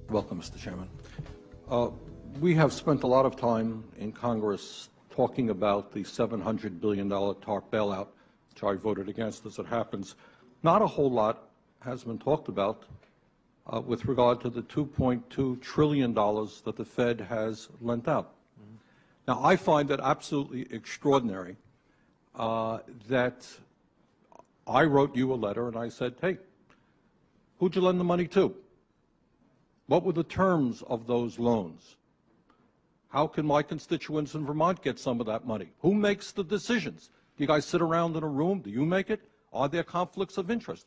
Welcome, Mr. Chairman. We have spent a lot of time in Congress talking about the $700 billion TARP bailout, which I voted against as it happens. Not a whole lot has been talked about with regard to the $2.2 trillion that the Fed has lent out. Now, I find it absolutely extraordinary that I wrote you a letter and I said, hey, who'd you lend the money to? What were the terms of those loans? How can my constituents in Vermont get some of that money? Who makes the decisions? Do you guys sit around in a room? Do you make it? Are there conflicts of interest?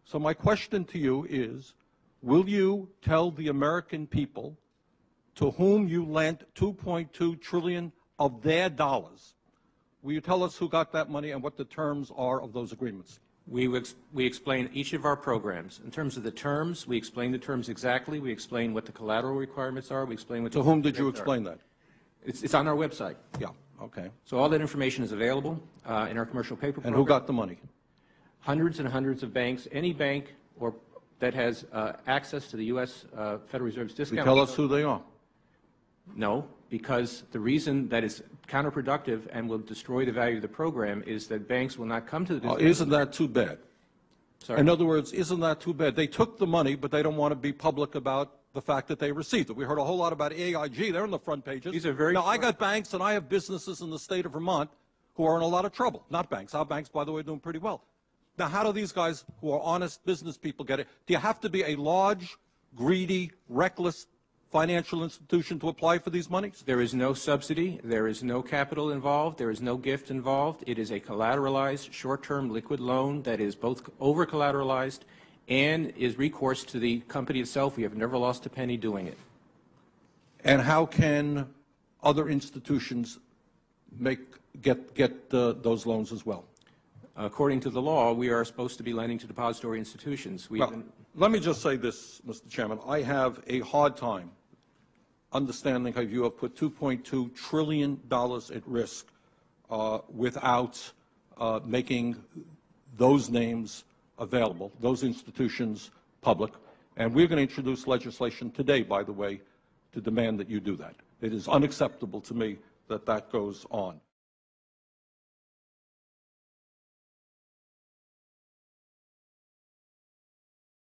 So my question to you is, will you tell the American people to whom you lent $2.2 trillion of their dollars? Will you tell us who got that money and what the terms are of those agreements? We explain each of our programs. In terms of the terms, we explain the terms exactly. We explain what the collateral requirements are. We explain what. To whom did you explain that? It's on our website. Yeah. Okay. So all that information is available in our commercial paper program. And who got the money? Hundreds and hundreds of banks. Any bank or that has access to the U.S. Federal Reserve's discount. You tell us who they are. No, because the reason that is counterproductive and will destroy the value of the program is that banks will not come to the discount. Isn't that too bad? Sorry? In other words, isn't that too bad? They took the money, but they don't want to be public about the fact that they received it. We heard a whole lot about AIG. They're on the front pages. These are very now, I got banks and I have businesses in the state of Vermont who are in a lot of trouble. Not banks. Our banks, by the way, are doing pretty well. Now, how do these guys who are honest business people get it? Do you have to be a large, greedy, reckless financial institution to apply for these monies? There is no subsidy. There is no capital involved. There is no gift involved. It is a collateralized, short-term liquid loan that is both over-collateralized and is recourse to the company itself. We have never lost a penny doing it. And how can other institutions get those loans as well? According to the law, we are supposed to be lending to depository institutions. Let me just say this, Mr. Chairman. I have a hard time understanding how you have put $2.2 trillion at risk without making those names available, those institutions public. And we're going to introduce legislation today, by the way, to demand that you do that. It is unacceptable to me that that goes on.